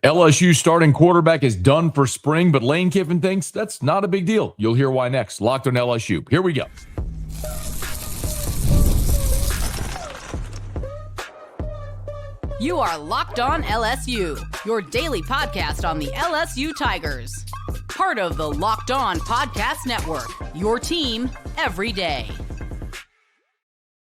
LSU starting quarterback is done for spring, but Lane Kiffin thinks that's not a big deal. You'll hear why next. Locked on LSU. Here we go. You are Locked On LSU, your daily podcast on the LSU Tigers. Part of the Locked On Podcast Network, your team every day.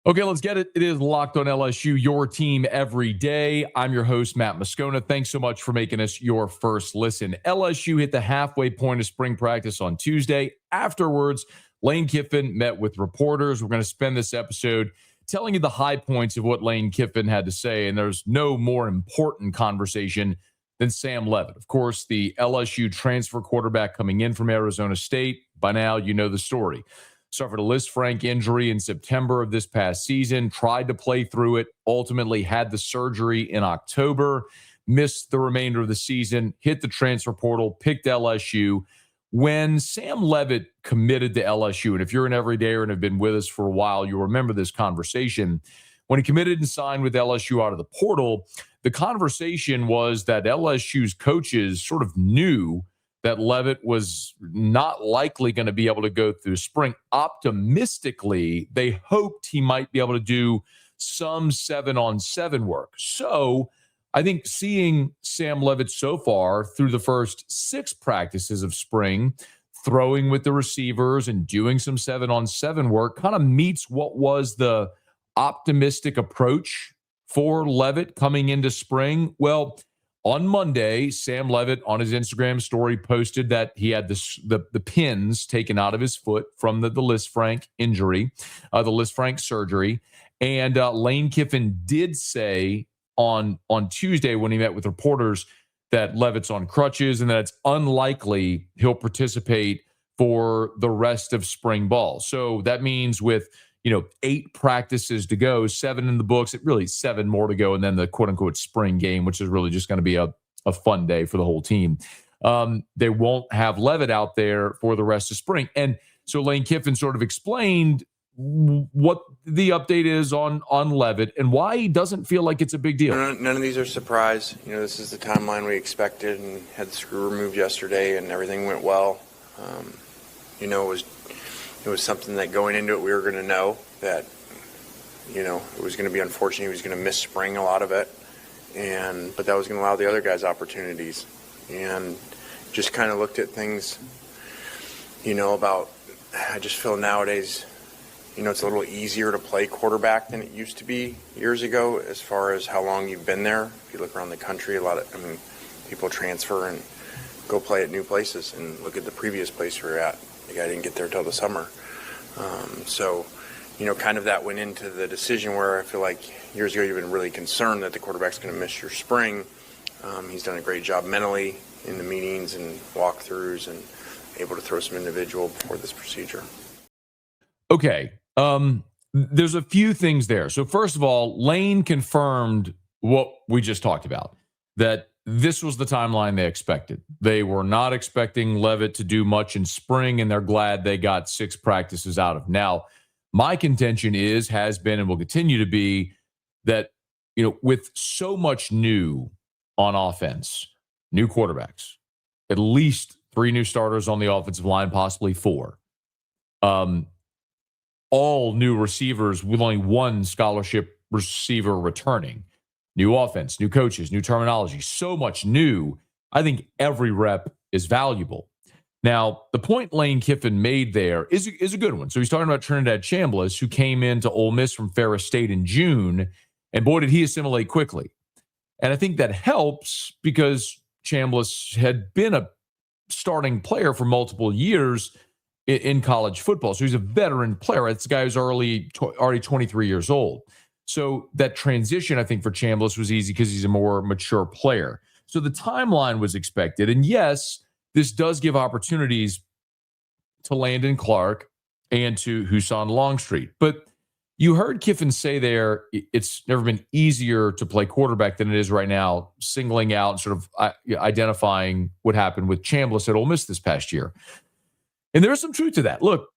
Okay, let's get it. It is Locked on LSU, your team every day. I'm your host, Matt Moscona. Thanks so much for making us your first listen. LSU hit the halfway point of spring practice on Tuesday. Afterwards, Lane Kiffin met with reporters. We're going to spend this episode telling you the high points of what Lane Kiffin had to say, and there's no more important conversation than Sam Leavitt. Of course, the LSU transfer quarterback coming in from Arizona State. By now, you know the story. Suffered a Lisfranc injury in September of this past season, tried to play through it, ultimately had the surgery in October, missed the remainder of the season, hit the transfer portal, picked LSU. When Sam Leavitt committed to LSU, and if you're an everydayer and have been with us for a while, you'll remember this conversation. When he committed and signed with LSU out of the portal, the conversation was that LSU's coaches sort of knew that Leavitt was not likely going to be able to go through spring. Optimistically, they hoped he might be able to do some 7-on-7 work. So I think seeing Sam Leavitt so far through the first 6 practices of spring, throwing with the receivers and doing some 7-on-7 work kind of meets what was the optimistic approach for Leavitt coming into spring. Well, on Monday, Sam Leavitt on his Instagram story posted that he had the pins taken out of his foot from the Lisfranc injury, the Lisfranc surgery. And Lane Kiffin did say on Tuesday when he met with reporters that Leavitt's on crutches and that it's unlikely he'll participate for the rest of spring ball. So that means with 8 practices to go, 7 in the books, really 7 more to go, and then the quote-unquote spring game, which is really just going to be a fun day for the whole team. They won't have Leavitt out there for the rest of spring. And so Lane Kiffin sort of explained what the update is on Leavitt and why he doesnit feel like it's a big deal. None of these are surprise. This is the timeline we expected, and had the screw removed yesterday, and everything went well. It was something that going into it, we were going to know that, it was going to be unfortunate. He was going to miss spring, a lot of it. But that was going to allow the other guys opportunities. And just kind of looked at things, I just feel nowadays, it's a little easier to play quarterback than it used to be years ago as far as how long you've been there. If you look around the country, people transfer and go play at new places, and look at the previous place we were at. The guy didn't get there till the summer. Kind of that went into the decision where I feel like years ago you've been really concerned that the quarterback's going to miss your spring. He's done a great job mentally in the meetings and walkthroughs and able to throw some individual before this procedure. Okay. There's a few things there. So first of all, Lane confirmed what we just talked about, that this was the timeline they expected. They were not expecting Leavitt to do much in spring, and they're glad they got 6 practices out of. Now, my contention has been, and will continue to be that, with so much new on offense, new quarterbacks, at least 3 new starters on the offensive line, possibly 4, all new receivers with only 1 scholarship receiver returning. New offense, new coaches, new terminology, so much new. I think every rep is valuable. Now, the point Lane Kiffin made there is a good one. So he's talking about Trinidad Chambliss, who came into Ole Miss from Ferris State in June, and boy, did he assimilate quickly. And I think that helps because Chambliss had been a starting player for multiple years in college football. So he's a veteran player. It's a guy who's already 23 years old. So that transition, I think, for Chambliss was easy because he's a more mature player. So the timeline was expected. And yes, this does give opportunities to Landon Clark and to Husan Longstreet. But you heard Kiffin say there, it's never been easier to play quarterback than it is right now, singling out and sort of identifying what happened with Chambliss at Ole Miss this past year. And there is some truth to that. Look,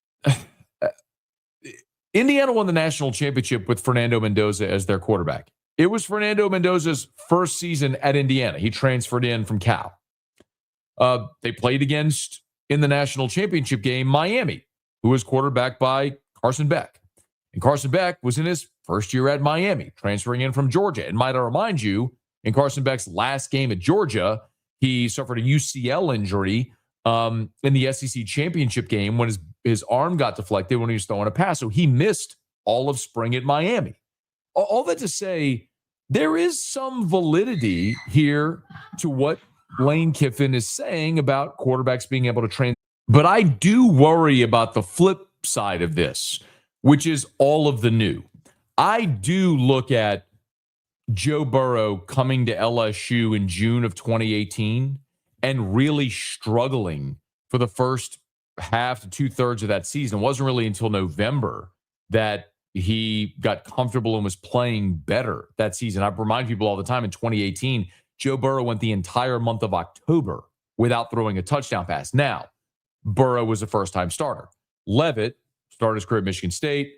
Indiana won the national championship with Fernando Mendoza as their quarterback. It was Fernando Mendoza's first season at Indiana. He transferred in from Cal. They played against, in the national championship game, Miami, who was quarterbacked by Carson Beck. And Carson Beck was in his first year at Miami, transferring in from Georgia. And might I remind you, in Carson Beck's last game at Georgia, he suffered a UCL injury in the SEC championship game when his arm got deflected when he was throwing a pass. So he missed all of spring at Miami. All that to say, there is some validity here to what Lane Kiffin is saying about quarterbacks being able to train. But I do worry about the flip side of this, which is all of the new. I do look at Joe Burrow coming to LSU in June of 2018 and really struggling for the first half to 2/3 of that season. It wasn't really until November that he got comfortable and was playing better that season. I remind people all the time, in 2018, Joe Burrow went the entire month of October without throwing a touchdown pass. Now, Burrow was a first-time starter. Leavitt started his career at Michigan State,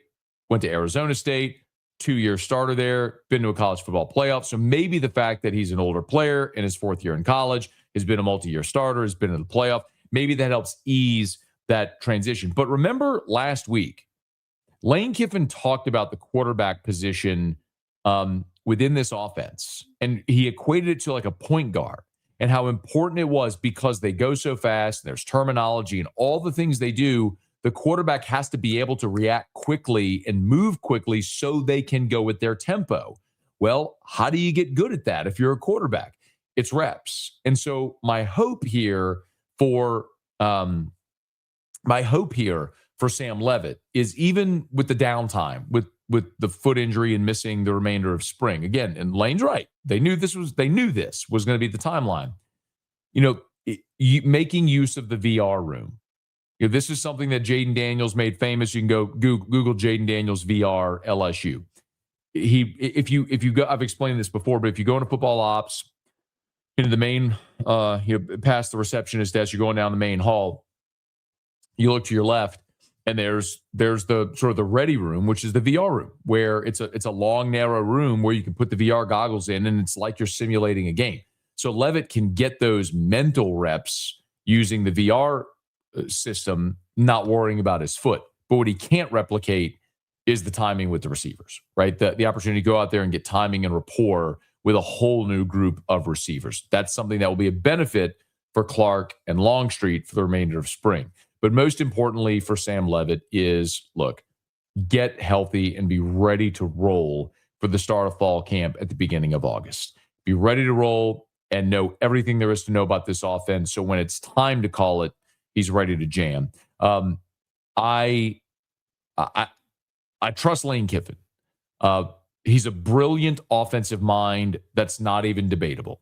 went to Arizona State, 2-year starter there, been to a college football playoff. So maybe the fact that he's an older player in his 4th year in college, has been a multi-year starter, has been in the playoff, maybe that helps ease that transition. But remember last week, Lane Kiffin talked about the quarterback position within this offense, and he equated it to like a point guard and how important it was because they go so fast, there's terminology and all the things they do. The quarterback has to be able to react quickly and move quickly so they can go with their tempo. Well, how do you get good at that if you're a quarterback? It's reps. And so my hope here for Sam Leavitt is, even with the downtime, with the foot injury and missing the remainder of spring. Again, and Lane's right. They knew this was going to be the timeline. Making use of the VR room. This is something that Jaden Daniels made famous. You can go Google Jaden Daniels VR LSU. If you go, I've explained this before, but if you go into football ops, into the main, past the receptionist desk, you're going down the main hall. You look to your left, and there's the sort of the ready room, which is the VR room, where it's a long, narrow room where you can put the VR goggles in, and it's like you're simulating a game. So Leavitt can get those mental reps using the VR system, not worrying about his foot. But what he can't replicate is the timing with the receivers, right? The opportunity to go out there and get timing and rapport with a whole new group of receivers. That's something that will be a benefit for Clark and Longstreet for the remainder of spring. But most importantly for Sam Leavitt is, look, get healthy and be ready to roll for the start of fall camp at the beginning of August. Be ready to roll and know everything there is to know about this offense. So when it's time to call it, he's ready to jam. I trust Lane Kiffin. He's a brilliant offensive mind that's not even debatable.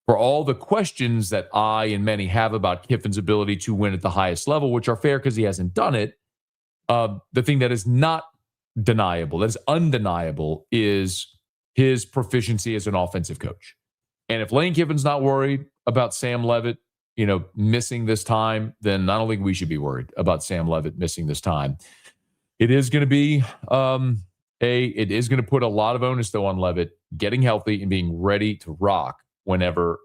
For all the questions that I and many have about Kiffin's ability to win at the highest level, which are fair because he hasn't done it, the thing that is not deniable, that is undeniable, is his proficiency as an offensive coach. And if Lane Kiffin's not worried about Sam Leavitt, missing this time, then I don't think we should be worried about Sam Leavitt missing this time. It is going to be it is going to put a lot of onus, though, on Leavitt getting healthy and being ready to rock whenever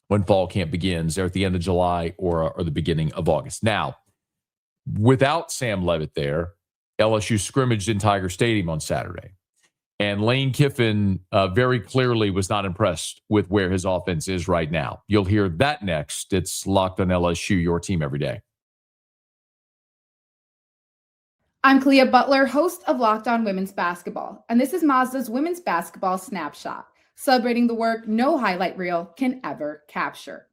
when fall camp begins, or at the end of July or the beginning of August. Now, without Sam Leavitt there, LSU scrimmaged in Tiger Stadium on Saturday. And Lane Kiffin very clearly was not impressed with where his offense is right now. You'll hear that next. It's Locked on LSU, your team every day. I'm Clea Butler, host of Locked On Women's Basketball, and this is Mazda's Women's Basketball Snapshot, celebrating the work no highlight reel can ever capture.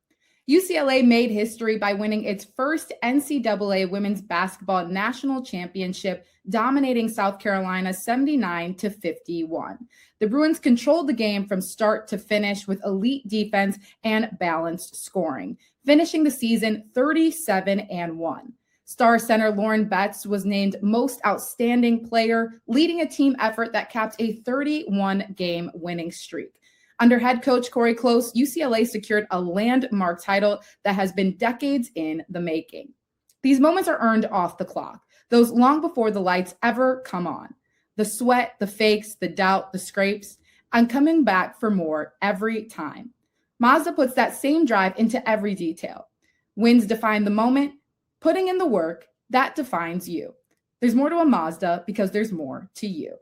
UCLA made history by winning its first NCAA Women's Basketball National Championship, dominating South Carolina 79-51. The Bruins controlled the game from start to finish with elite defense and balanced scoring, finishing the season 37-1. Star center Lauren Betts was named Most Outstanding Player, leading a team effort that capped a 31-game winning streak. Under head coach Corey Close, UCLA secured a landmark title that has been decades in the making. These moments are earned off the clock, those long before the lights ever come on. The sweat, the fakes, the doubt, the scrapes. I'm coming back for more every time. Mazda puts that same drive into every detail. Wins define the moment. Putting in the work, that defines you. There's more to a Mazda because there's more to you.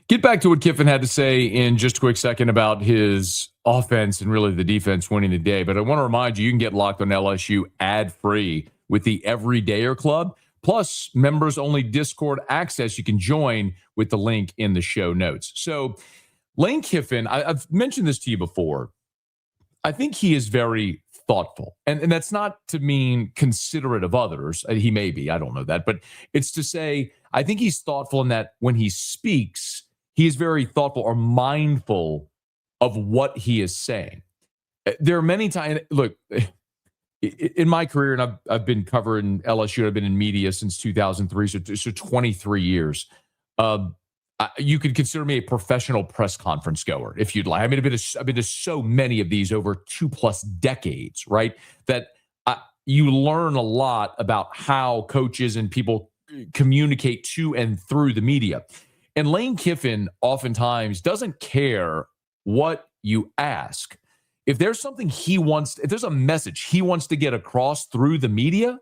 Get back to what Kiffin had to say in just a quick second about his offense and really the defense winning the day. But I want to remind you, you can get Locked on LSU ad-free with the Everydayer Club, plus members-only Discord access you can join with the link in the show notes. So Lane Kiffin, I've mentioned this to you before. I think he is very thoughtful. And that's not to mean considerate of others. He may be, I don't know that. But it's to say, I think he's thoughtful in that when he speaks, he is very thoughtful or mindful of what he is saying. There are many times, look, in my career, and I've been covering LSU, I've been in media since 2003, so 23 years. You could consider me a professional press conference goer, if you'd like. I mean, I've been to so many of these over 2+ decades, right? That you learn a lot about how coaches and people communicate to and through the media. And Lane Kiffin oftentimes doesn't care what you ask. If there's something if there's a message he wants to get across through the media,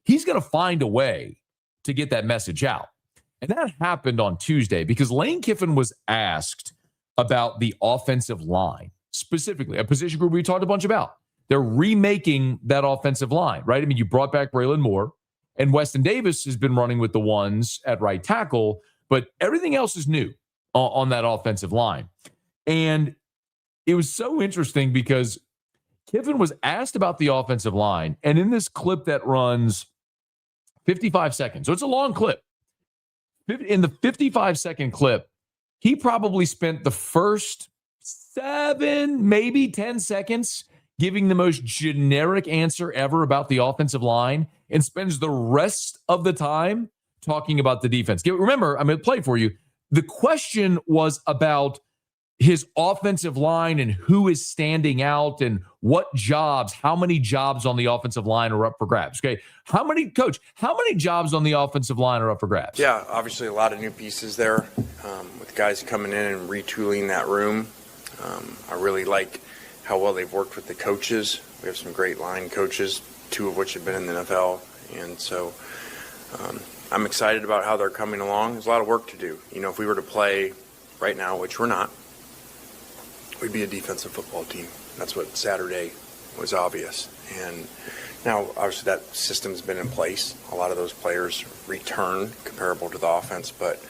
he's going to find a way to get that message out. And that happened on Tuesday because Lane Kiffin was asked about the offensive line, specifically a position group we talked a bunch about. They're remaking that offensive line, right? I mean, you brought back Braylon Moore, and Weston Davis has been running with the ones at right tackle, but everything else is new on that offensive line. And it was so interesting because Kiffin was asked about the offensive line, and in this clip that runs 55 seconds, so it's a long clip. In the 55-second clip, he probably spent the first 7, maybe 10 seconds giving the most generic answer ever about the offensive line and spends the rest of the time talking about the defense. Remember, I'm going to play it for you. The question was about his offensive line and who is standing out and what jobs, how many jobs on the offensive line are up for grabs. Okay. How many jobs on the offensive line are up for grabs? Yeah, obviously a lot of new pieces there with guys coming in and retooling that room. I really like how well they've worked with the coaches. We have some great line coaches, 2 of which have been in the NFL. And so I'm excited about how they're coming along. There's a lot of work to do. You know, if we were to play right now, which we're not, we'd be a defensive football team. That's what Saturday was obvious. And now, obviously, that system's been in place. A lot of those players return comparable to the offense. But,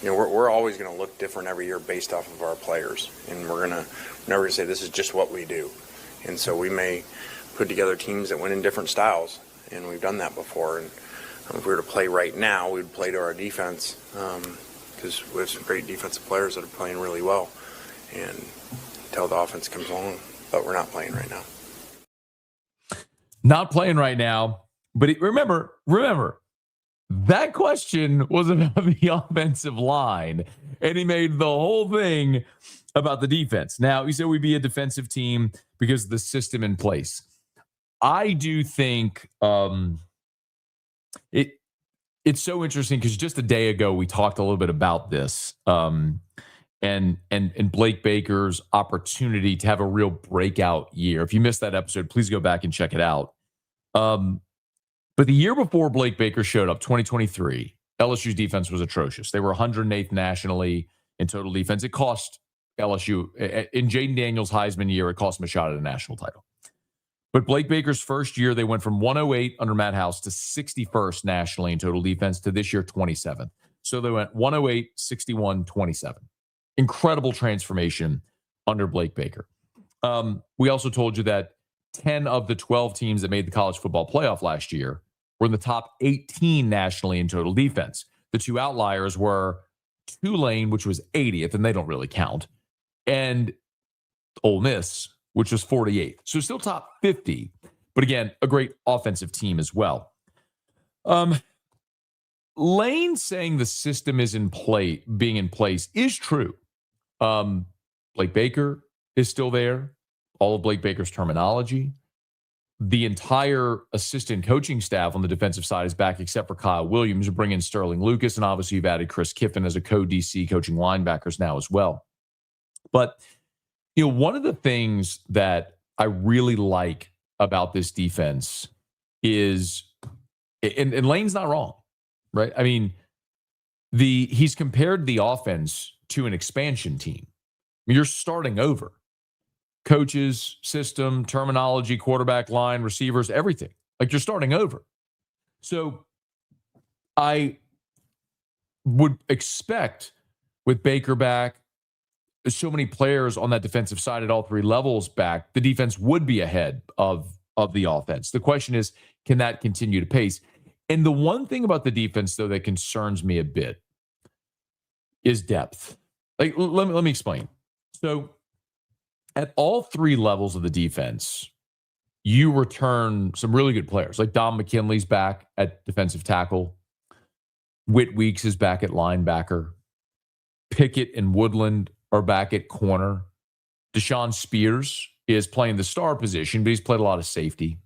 you know, we're always going to look different every year based off of our players. And we're never going to say this is just what we do. And so we may put together teams that win in different styles. And we've done that before. And if we were to play right now, we'd play to our defense because we have some great defensive players that are playing really well. And until the offense comes along, but we're not playing right now. Not playing right now, but remember, that question was about the offensive line, and he made the whole thing about the defense. Now, he said we'd be a defensive team because of the system in place. I do think it's so interesting because just a day ago we talked a little bit about this. And Blake Baker's opportunity to have a real breakout year. If you missed that episode, please go back and check it out. But the year before Blake Baker showed up, 2023, LSU's defense was atrocious. They were 108th nationally in total defense. It cost LSU, in Jaden Daniels' Heisman year, it cost him a shot at a national title. But Blake Baker's first year, they went from 108 under Matt House to 61st nationally in total defense to this year, 27th. So they went 108, 61, 27. Incredible transformation under Blake Baker. We also told you that 10 of the 12 teams that made the college football playoff last year were in the top 18 nationally in total defense. The 2 outliers were Tulane, which was 80th, and they don't really count, and Ole Miss, which was 48th. So still top 50, but again, a great offensive team as well. Lane saying the system is being in place is true. Blake Baker is still there. All of Blake Baker's terminology. the entire assistant coaching staff on the defensive side is back except for Kyle Williams. You bring in Sterling Lucas, and obviously you've added Chris Kiffin as a co-DC coaching linebackers now as well. But, one of the things that I really like about this defense is, and Lane's not wrong, right? I mean, he's compared the offense to an expansion team. You're starting over. Coaches, system, terminology, quarterback line, receivers, everything. Like, you're starting over. So I would expect with Baker back, so many players on that defensive side at all three levels back, the defense would be ahead of the offense. The question is, can that continue to pace? And the one thing about the defense, though, that concerns me a bit is depth. Like, let me explain. So at all three levels of the defense, you return some really good players. Like Dom McKinley's back at defensive tackle. Whit Weeks is back at linebacker. Pickett and Woodland are back at corner. Deshaun Spears is playing the star position, but he's played a lot of safety.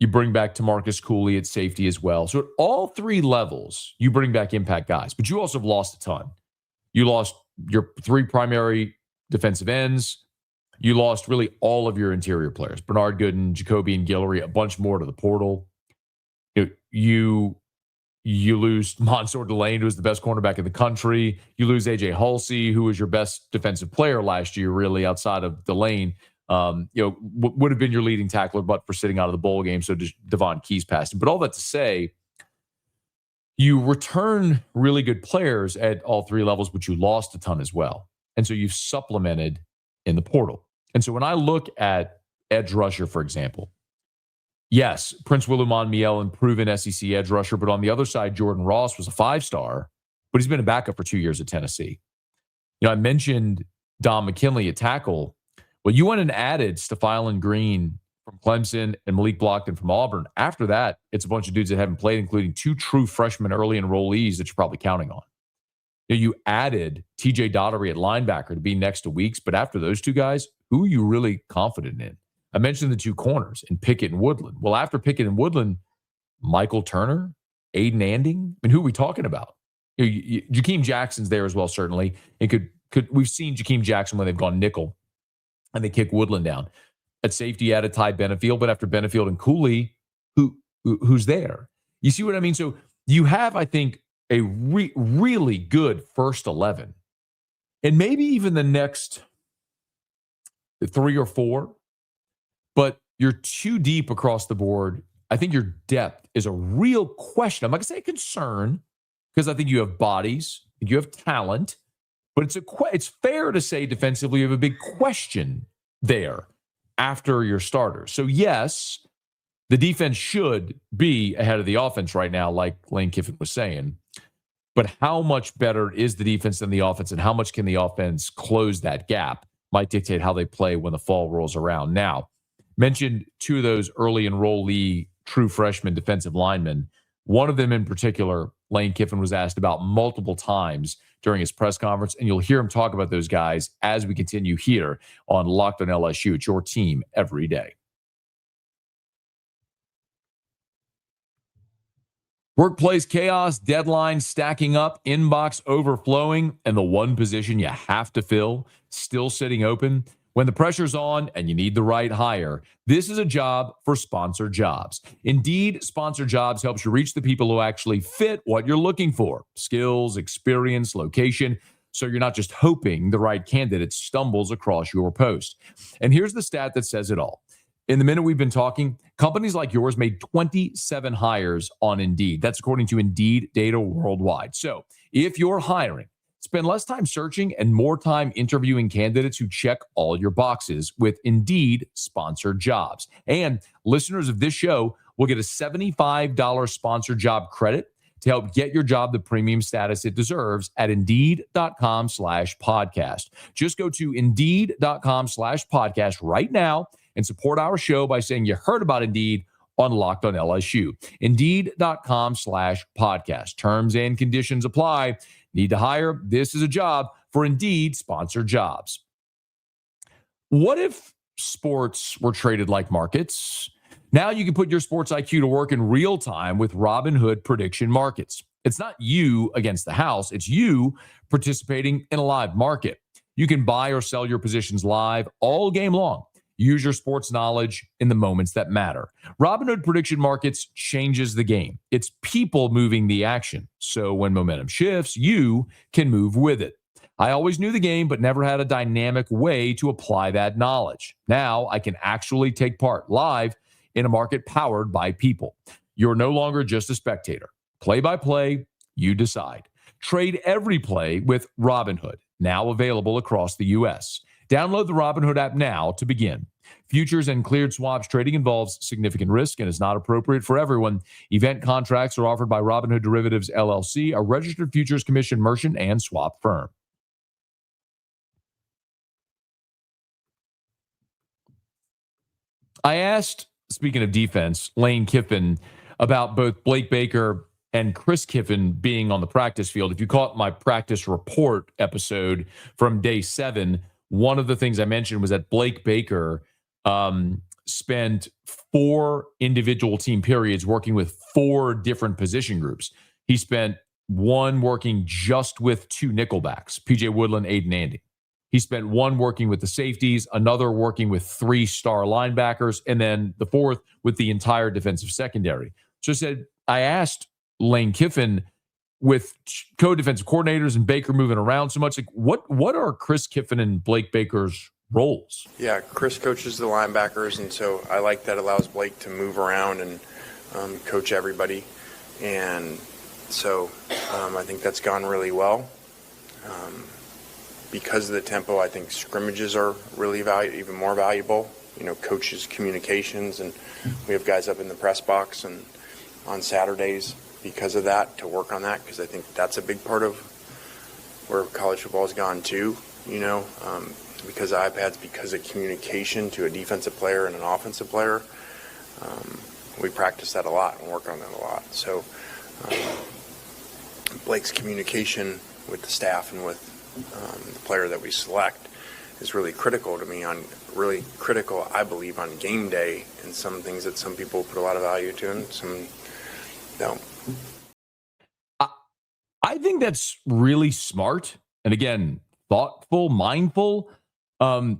You bring back Tamarcus Cooley at safety as well. So at all three levels, you bring back impact guys, but you also have lost a ton. You lost your three primary defensive ends. You lost really all of your interior players, Bernard Gooden, Jacoby and Guillory, a bunch more to the portal. You lose Mansour Delane, who was the best cornerback in the country. You lose A.J. Halsey, who was your best defensive player last year, really, outside of Delane. Would have been your leading tackler, but for sitting out of the bowl game, so Devon Keys passed him. But all that to say, you return really good players at all three levels, but you lost a ton as well. And so you've supplemented in the portal. And so when I look at edge rusher, for example, yes, Prince Wilumon-Miel, proven SEC edge rusher, but on the other side, Jordan Ross was a 5-star, but he's been a backup for 2 years at Tennessee. I mentioned Dom McKinley at tackle. Well, you went and added Stephylon Green from Clemson and Malik Blockton from Auburn. After that, it's a bunch of dudes that haven't played, including 2 true freshman early enrollees that you're probably counting on. You added TJ Dottery at linebacker to be next to Weeks, but after those two guys, who are you really confident in? I mentioned the 2 corners in Pickett and Woodland. Well, after Pickett and Woodland, Michael Turner, Aiden Anding. I mean, who are we talking about? Jakeem Jackson's there as well, certainly. And we've seen Jakeem Jackson when they've gone nickel and they kick Woodland down. At safety, added Ty Benefield, but after Benefield and Cooley, who's there? You see what I mean? So you have, I think, a really good first 11. And maybe even the next 3 or 4. But you're too deep across the board. I think your depth is a real question. I'm not going to say a concern because I think you have bodies, you have talent, but it's fair to say defensively you have a big question there after your starters. So yes, the defense should be ahead of the offense right now, like Lane Kiffin was saying. But how much better is the defense than the offense, and how much can the offense close that gap might dictate how they play when the fall rolls around. Now, mentioned 2 of those early enrollee true freshman defensive linemen. One of them in particular, Lane Kiffin was asked about multiple times during his press conference, and you'll hear him talk about those guys as we continue here on Locked on LSU. It's your team every day. Workplace chaos, deadlines stacking up, inbox overflowing, and the one position you have to fill still sitting open. When the pressure's on and you need the right hire, this is a job for Sponsored Jobs. Indeed, Sponsored Jobs helps you reach the people who actually fit what you're looking for. Skills, experience, location. So you're not just hoping the right candidate stumbles across your post. And here's the stat that says it all. In the minute we've been talking, companies like yours made 27 hires on Indeed. That's according to Indeed data worldwide. So if you're hiring, spend less time searching and more time interviewing candidates who check all your boxes with Indeed Sponsored Jobs. And listeners of this show will get a $75 sponsored job credit to help get your job the premium status it deserves at Indeed.com/podcast. Just go to Indeed.com/podcast right now and support our show by saying you heard about Indeed on Locked on LSU. Indeed.com/podcast. Terms and conditions apply. Need to hire? This is a job for Indeed Sponsored Jobs. What if sports were traded like markets? Now you can put your sports IQ to work in real time with Robinhood prediction markets. It's not you against the house. It's you participating in a live market. You can buy or sell your positions live all game long. Use your sports knowledge in the moments that matter. Robinhood prediction markets changes the game. It's people moving the action. So when momentum shifts, you can move with it. I always knew the game, but never had a dynamic way to apply that knowledge. Now I can actually take part live in a market powered by people. You're no longer just a spectator. Play by play, you decide. Trade every play with Robinhood, now available across the U.S. Download the Robinhood app now to begin. Futures and cleared swaps trading involves significant risk and is not appropriate for everyone. Event contracts are offered by Robinhood Derivatives, LLC, a registered futures commission merchant and swap firm. I asked, speaking of defense, Lane Kiffin about both Blake Baker and Chris Kiffin being on the practice field. If you caught my practice report episode from day 7, one of the things I mentioned was that Blake Baker spent 4 individual team periods working with 4 different position groups. He spent one working just with 2 nickelbacks, PJ Woodland, Aiden Andy. He spent one working with the safeties, another working with 3 star linebackers, and then the 4th with the entire defensive secondary. So I asked Lane Kiffin, with co-defensive coordinators and Baker moving around so much, like what are Chris Kiffin and Blake Baker's roles? Yeah, Chris coaches the linebackers, and so I like that allows Blake to move around and coach everybody. And so I think that's gone really well. Because of the tempo, I think scrimmages are really even more valuable. Coaches' communications, and we have guys up in the press box and on Saturdays because of that, to work on that, because I think that's a big part of where college football has gone too, because of iPads, because of communication to a defensive player and an offensive player. We practice that a lot and work on that a lot. So Blake's communication with the staff and with the player that we select is really critical to me, I believe, on game day, and some things that some people put a lot of value to and some don't. I think that's really smart. And again, thoughtful, mindful. I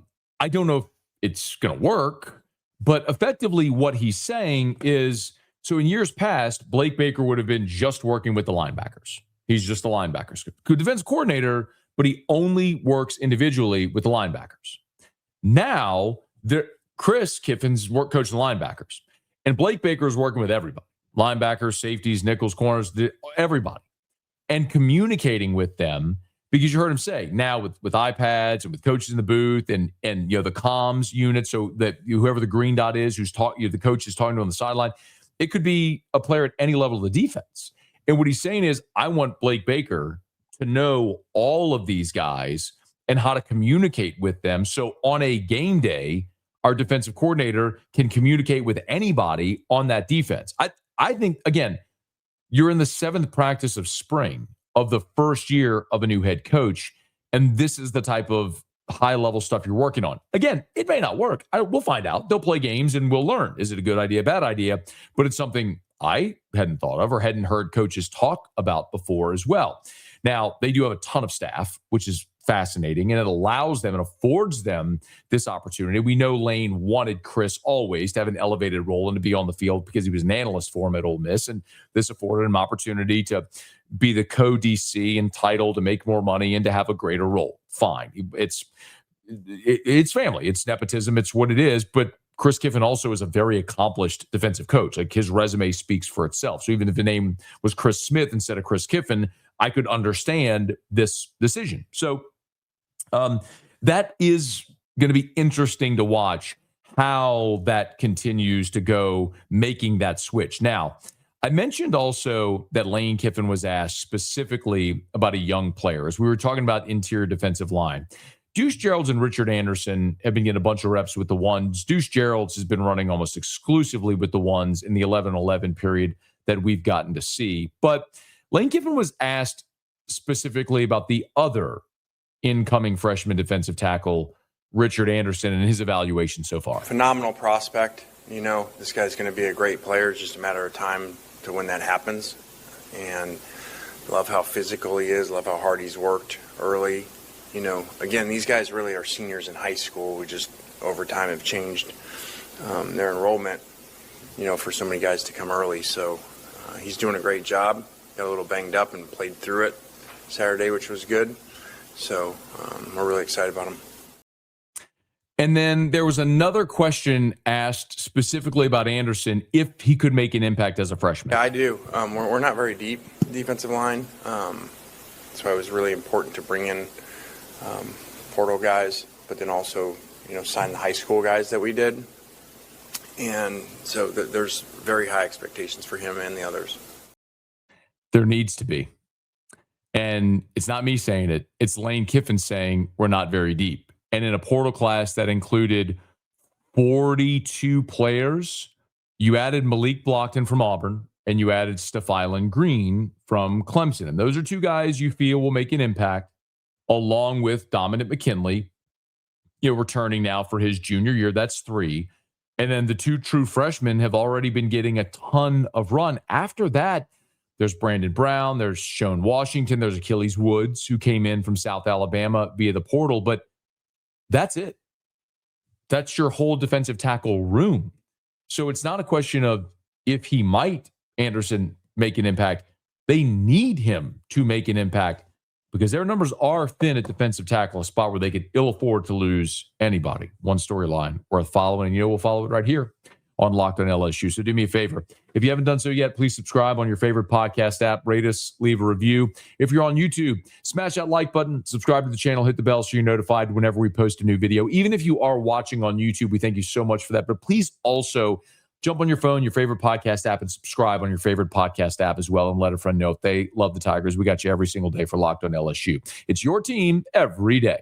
don't know if it's going to work, but effectively what he's saying is, so in years past, Blake Baker would have been just working with the linebackers. He's just a linebackers defense coordinator, but he only works individually with the linebackers. Now, Chris Kiffin's coaching the linebackers, and Blake Baker is working with everybody. Linebackers, safeties, nickels, corners, everybody. And communicating with them, because you heard him say, now with iPads and with coaches in the booth and the comms unit, so that whoever the green dot is, the coach is talking to on the sideline, it could be a player at any level of the defense. And what he's saying is, I want Blake Baker to know all of these guys and how to communicate with them. So on a game day, our defensive coordinator can communicate with anybody on that defense. I think, again, you're in the 7th practice of spring of the first year of a new head coach, and this is the type of high-level stuff you're working on. Again, it may not work. We'll find out. They'll play games, and we'll learn. Is it a good idea, bad idea? But it's something I hadn't thought of or hadn't heard coaches talk about before as well. Now, they do have a ton of staff, which is fascinating, and it allows them and affords them this opportunity. We know Lane wanted Chris always to have an elevated role and to be on the field because he was an analyst for him at Ole Miss, and this afforded him opportunity to be the co-DC and title to make more money and to have a greater role. Fine. It's family. It's nepotism. It's what it is. But Chris Kiffin also is a very accomplished defensive coach. Like, his resume speaks for itself. So even if the name was Chris Smith instead of Chris Kiffin, I could understand this decision. So that is going to be interesting to watch how that continues to go, making that switch. Now, I mentioned also that Lane Kiffin was asked specifically about a young player, as we were talking about interior defensive line. Deuce Geralds and Richard Anderson have been getting a bunch of reps with the ones. Deuce Geralds has been running almost exclusively with the ones in the 11-11 period that we've gotten to see. But Lane Kiffin was asked specifically about the other incoming freshman defensive tackle, Richard Anderson, and his evaluation so far. Phenomenal prospect. You know, this guy's going to be a great player. It's just a matter of time to when that happens. And love how physical he is, love how hard he's worked early. You know, again, these guys really are seniors in high school. We just, over time, have changed their enrollment, you know, for so many guys to come early. So he's doing a great job. Got a little banged up and played through it Saturday, which was good. So we're really excited about him. And then there was another question asked specifically about Anderson, if he could make an impact as a freshman. Yeah, I do. We're not very deep defensive line. So it was really important to bring in portal guys, but then also, you know, sign the high school guys that we did. And so there's very high expectations for him and the others. There needs to be. And it's not me saying it. It's Lane Kiffin saying we're not very deep. And in a portal class that included 42 players, you added Malik Blockton from Auburn and you added Stephylan Green from Clemson. And those are two guys you feel will make an impact, along with Dominic McKinley, you know, returning now for his junior year. That's 3. And then the 2 true freshmen have already been getting a ton of run. After that, there's Brandon Brown, there's Sean Washington, there's Achilles Woods, who came in from South Alabama via the portal. But that's it. That's your whole defensive tackle room. So it's not a question of if he might, Anderson, make an impact. They need him to make an impact because their numbers are thin at defensive tackle, a spot where they could ill afford to lose anybody. One storyline worth following. You know, we'll follow it right here on Locked on LSU. So do me a favor. If you haven't done so yet, please subscribe on your favorite podcast app. Rate us, leave a review. If you're on YouTube, smash that like button, subscribe to the channel, hit the bell so you're notified whenever we post a new video. Even if you are watching on YouTube, we thank you so much for that. But please also jump on your phone, your favorite podcast app, and subscribe on your favorite podcast app as well, and let a friend know if they love the Tigers. We got you every single day for Locked on LSU. It's your team every day.